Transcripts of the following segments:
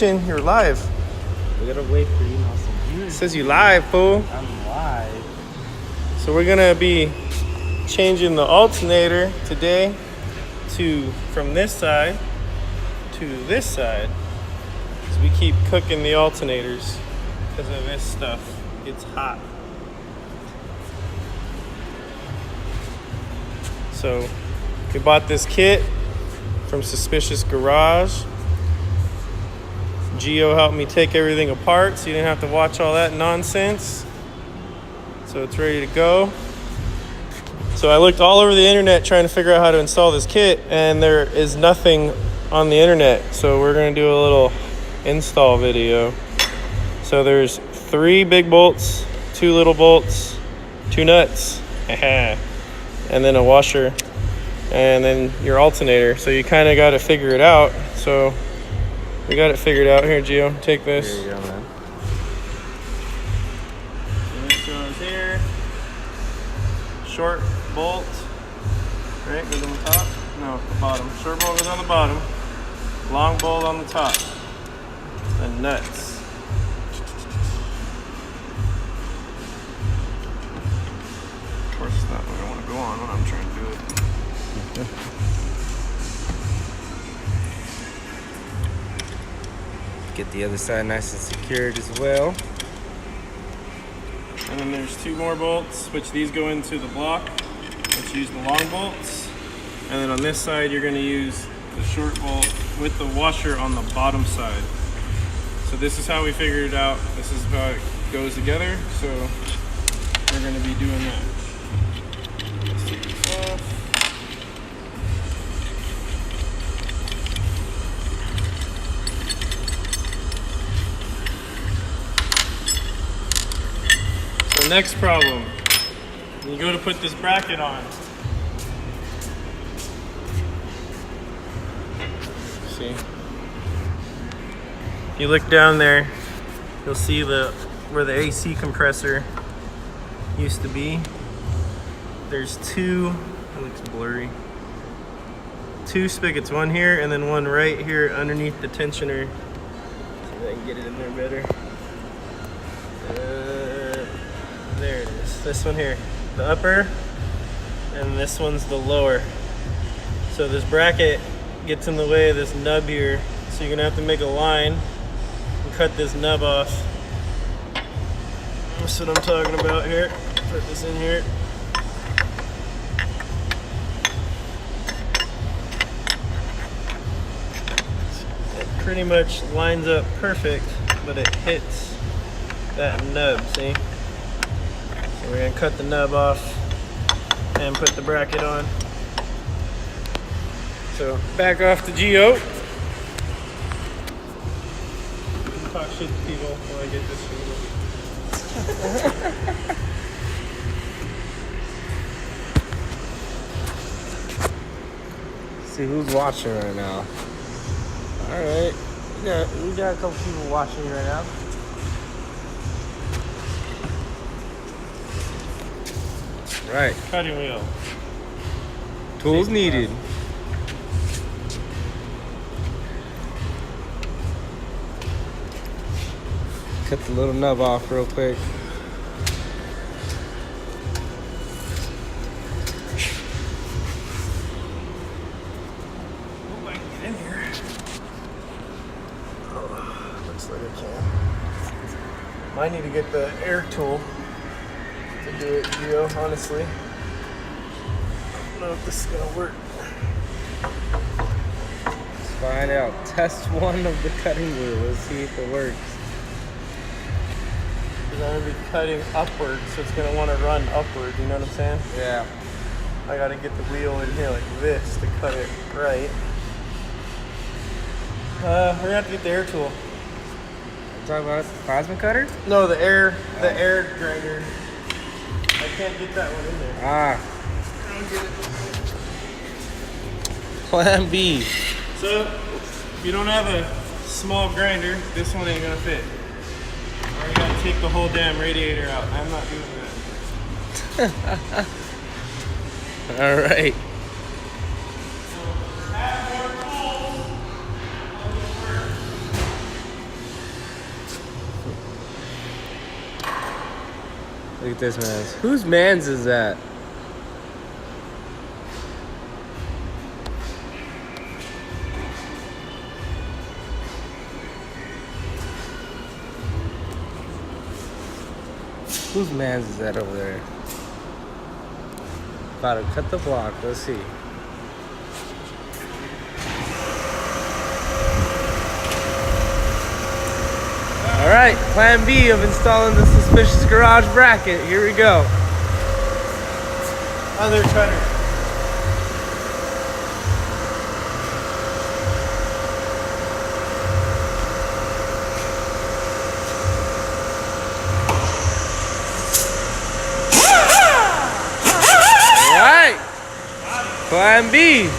You're live. We gotta wait for some It says you live, fool. I'm live. So we're gonna be changing the alternator today from this side to this side. So we keep cooking the alternators because of this stuff. It's hot. So we bought this kit from Suspicious Garage. Gio helped me take everything apart so you didn't have to watch all that nonsense. So it's ready to go. So I looked all over the internet trying to figure out how to install this kit, and there is nothing on the internet. So we're gonna do a little install video. So there's 3 big bolts, 2 little bolts, 2 nuts, and then a washer, and then your alternator. So you kind of got to figure it out. So we got it figured out. Here, Gio, take this. Here you go, man. So this goes here. Short bolt, right, goes on the top? No, the bottom. Short bolt goes on the bottom. Long bolt on the top. And nuts. Of course, it's not what I want to go on when I'm trying to do it. Get the other side nice and secured as well. And then there's 2 more bolts, which these go into the block. Let's use the long bolts. And then on this side, you're going to use the short bolt with the washer on the bottom side. So this is how we figured it out. This is how it goes together. So we're going to be doing that. Let's take this off. So next problem, when you go to put this bracket on. See, if you look down there, you'll see where the AC compressor used to be. There's 2, it looks blurry, 2 spigots, one here and then one right here underneath the tensioner. See if I can get it in there better. There it is. This one here, the upper, and this one's the lower. So this bracket gets in the way of this nub here, so you're gonna have to make a line and cut this nub off. That's what I'm talking about here. Put this in here. It pretty much lines up perfect, but it hits that nub, see? So we're gonna cut the nub off and put the bracket on. So back off to Gio. You can talk shit to people while I get this figured. See who's watching right now. Alright. We got a couple people watching right now. Right. Cutting wheel. Tools needed. Cut the little nub off real quick. Oh, I can get in here. Oh, looks like I can. Might need to get the air tool to do it, Gio, honestly. I don't know if this is gonna work. Let's find out. Test 1 of the cutting wheel. Let's see if it works. Because I'm gonna be cutting upward, so it's gonna want to run upward, you know what I'm saying? Yeah. I gotta get the wheel in here like this to cut it right. We're gonna have to get the air tool. Talking about a plasma cutter? No, the air grinder. I can't get that one in there. Ah. I don't get it. Plan B. So, if you don't have a small grinder, this one ain't gonna fit. Or you gotta take the whole damn radiator out. I'm not doing that. All right. So, add more tools. Look at this man's. Whose man's is that? Whose man's is that over there? About to cut the block. Let's see. All right, plan B of installing the suspicious garage bracket. Here we go. Other cutter. All right, plan B.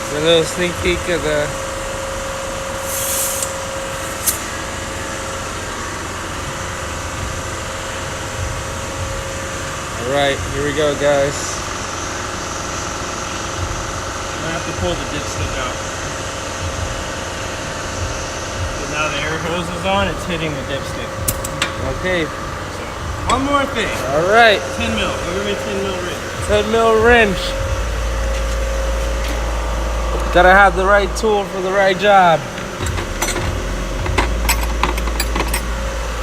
A little sneak peek of the. All right, here we go, guys. I'm gonna have to pull the dipstick out. So now the air hose is on, it's hitting the dipstick. Okay. So, one more thing. All right. 10 mil. Give me 10 mil wrench. 10 mil wrench. Gotta have the right tool for the right job.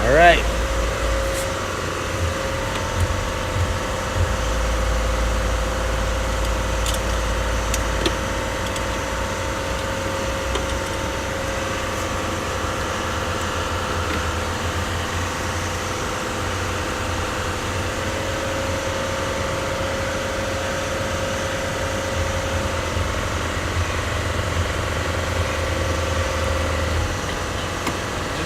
All right.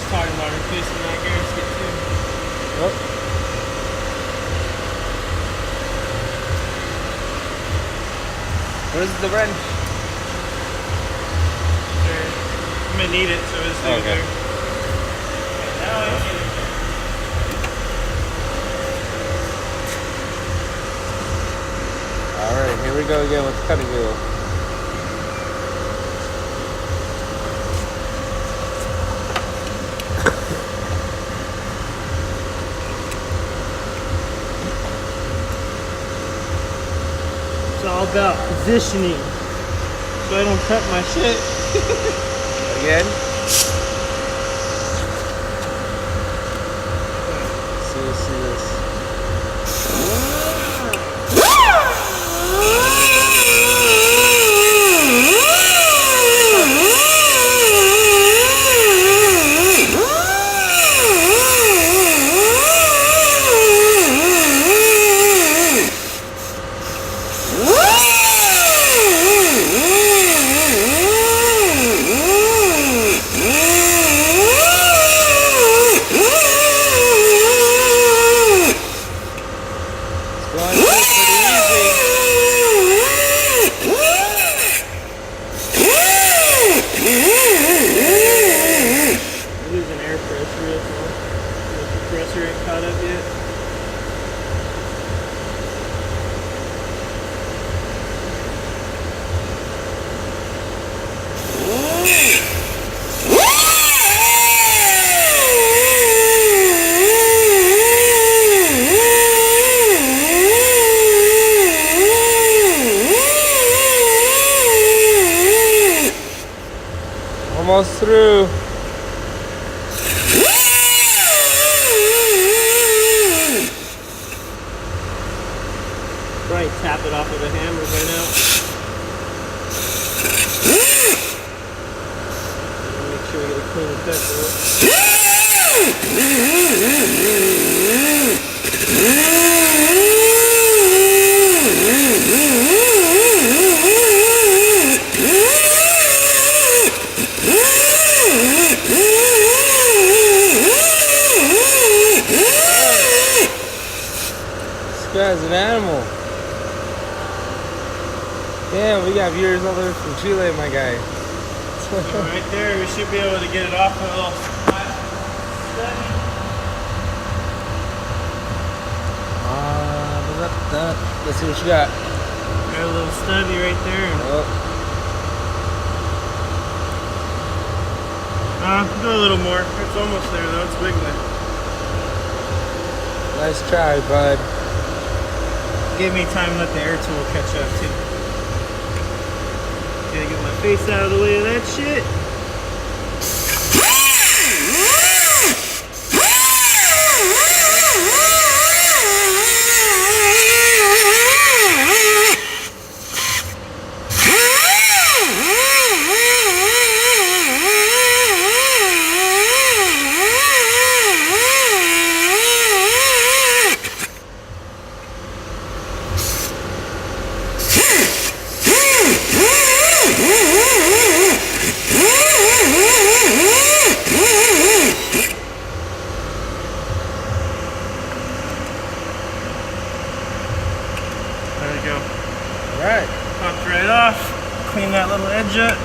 Talking about replacing that gasket too. Oh. Where's the wrench? There. I'm gonna need it, so it's okay. There. Okay, now I get it. All right, here we go again with the cutting wheel. It's all about positioning, so I don't cut my shit. Again. See this. Caught up yet? Almost through. Right, tap it off with a hammer by now. Make sure we get a clean cut though. This guy's an animal. Damn, we got viewers all the way from Chile, my guy. Right there, we should be able to get it off a little flat. Let's see what you got. Got a little stubby right there. Go a little more. It's almost there though, it's wiggling. Nice try, bud. Give me time to let the air tool catch up too. Gotta get my face out of the way of that shit. There we go. Alright. Popped right off. Clean that little edge up.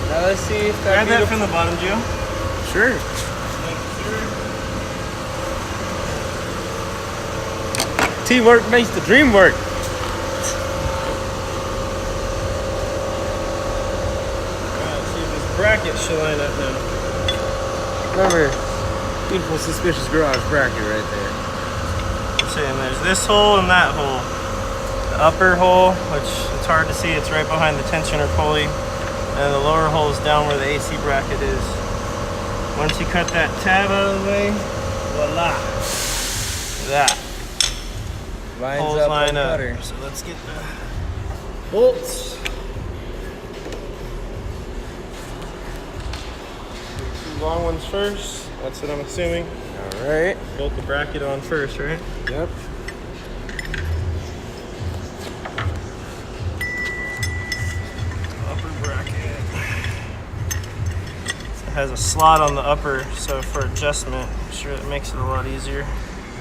Now let's see if that Grab that from the bottom, Joe. Sure. Teamwork makes the dream work. Bracket should line up now. Remember, beautiful suspicious garage bracket right there. I'm saying there's this hole and that hole. The upper hole, which it's hard to see, it's right behind the tensioner pulley, and the lower hole is down where the AC bracket is. Once you cut that tab out of the way, voila. That. Lines Holes up line like up. butter. So let's get the bolts. Long ones first. That's what I'm assuming. All right. Bolt the bracket on first, right? Yep. Upper bracket. It has a slot on the upper, so for adjustment, I'm sure it makes it a lot easier.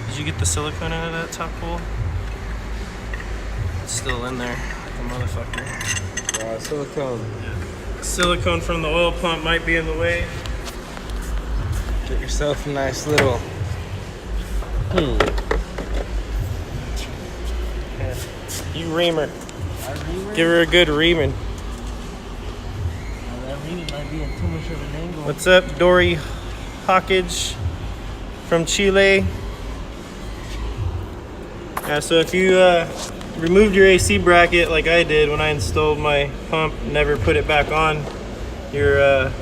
Did you get the silicone out of that top hole? It's still in there, like a motherfucker. Silicone. Yeah. Silicone from the oil pump might be in the way. Get yourself a nice little. Yeah. You reamer. Give her a good reaming. That reaming might be at too much of an angle. What's up, Dory Hawkage from Chile? Yeah, so if you removed your AC bracket like I did when I installed my pump, never put it back on, your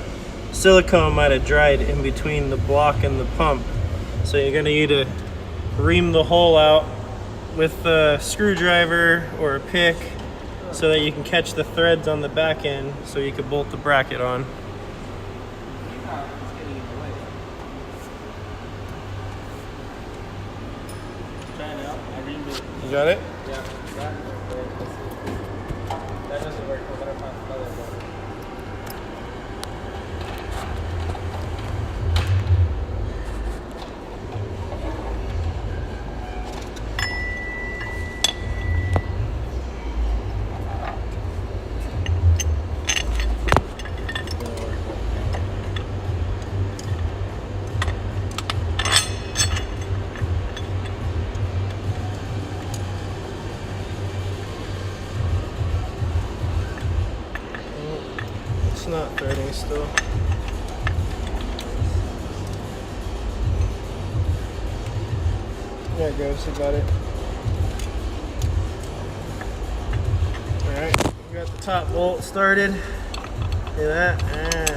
silicone might have dried in between the block and the pump. So you're gonna need to ream the hole out with a screwdriver or a pick so that you can catch the threads on the back end so you can bolt the bracket on. You got it? Yeah. That doesn't work. We're gonna find another one. It's not threading still. There it goes, you got it. Alright, we got the top bolt started. See that?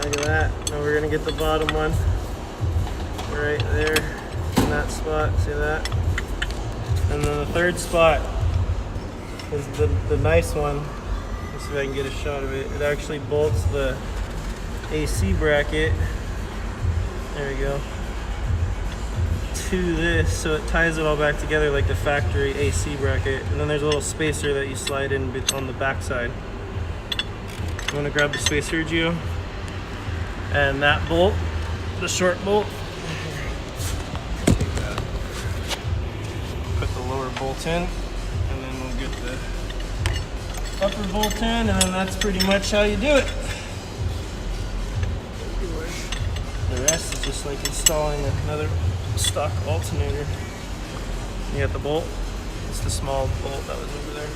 Look at that. Now we're gonna get the bottom one. Right there, in that spot, see that? And then the third spot is the nice one. Let's see if I can get a shot of it. It actually bolts the AC bracket. There we go. To this, so it ties it all back together like the factory AC bracket. And then there's a little spacer that you slide in on the back side. You want to grab the spacer, Gio? And that bolt, the short bolt, put the lower bolt in, and then we'll get the upper bolt in, and then that's pretty much how you do it. The rest is just like installing another stock alternator. You got the bolt. It's the small bolt that was over there.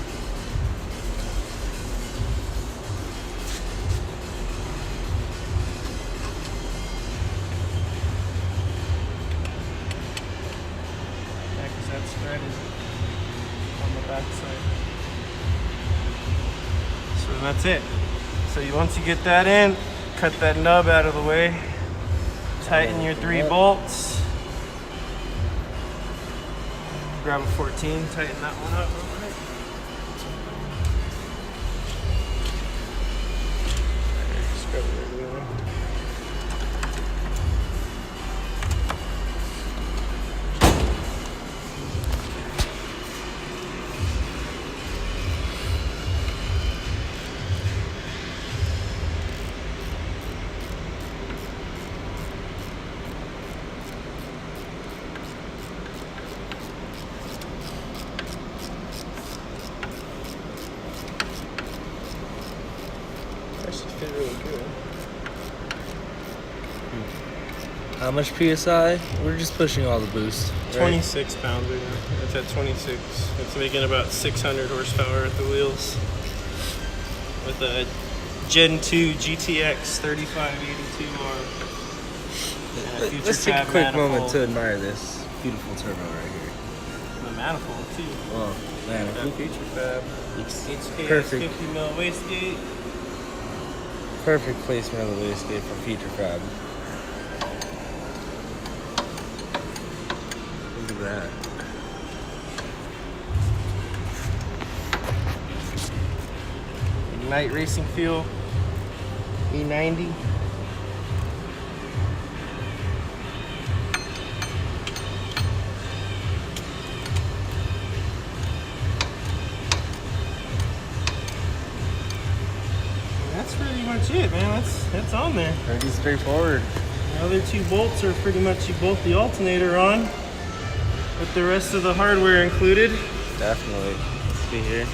Yeah, because that's threaded on the back side. So that's it. So once you get that in, cut that nub out of the way. Tighten your 3 bolts. Grab a 14, tighten that one up real quick. Scrub it everywhere. That should fit really good. How much PSI? We're just pushing all the boost. Right? 26 pounds right now. It's at 26. It's making about 600 horsepower at the wheels. With a Gen 2 GTX 3582R. Let's take a quick moment to admire this beautiful turbo right here. The manifold too. Oh, man. Feature fab. HKS Perfect. 50 mil wastegate. Perfect placement of the wastegate from Feature Fab. Look at that. Night racing fuel. E90. That's pretty much it, man. That's on there. Pretty straightforward. The other 2 bolts are pretty much you bolt the alternator on with the rest of the hardware included. Definitely. Let's see here.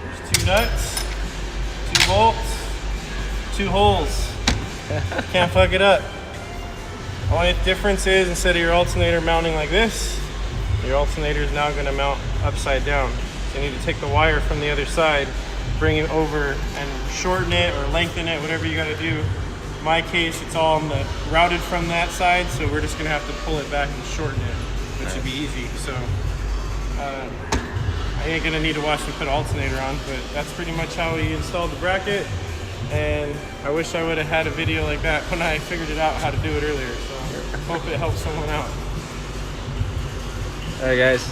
There's 2 nuts, 2 bolts, 2 holes. Can't fuck it up. Only difference is instead of your alternator mounting like this, your alternator is now going to mount upside down. So you need to take the wire from the other side, bring it over and shorten it or lengthen it, whatever you got to do. In my case, it's all routed from that side, so we're just going to have to pull it back and shorten it, which should be easy. So I ain't going to need to watch me put an alternator on, but that's pretty much how we installed the bracket. And I wish I would have had a video like that when I figured it out how to do it earlier. So hope it helps someone out. All right, guys.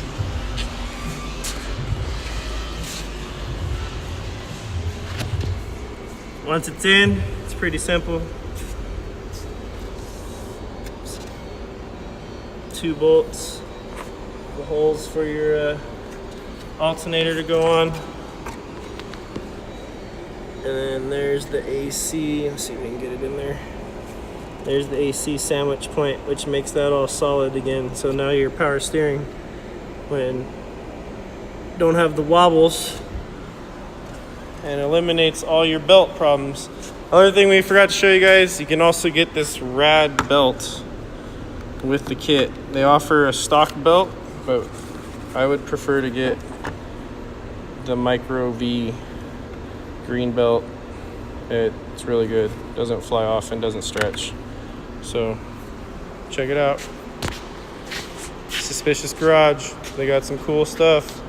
Once it's in, it's pretty simple. 2 bolts, the holes for your alternator to go on. And then there's the AC. Let's see if we can get it in there. There's the AC sandwich point, which makes that all solid again. So now your power steering, when don't have the wobbles, and eliminates all your belt problems. Other thing we forgot to show you guys, you can also get this rad belt with the kit. They offer a stock belt, but I would prefer to get the Micro V green belt. It's really good. Doesn't fly off and doesn't stretch. So check it out. Suspicious Garage. They got some cool stuff.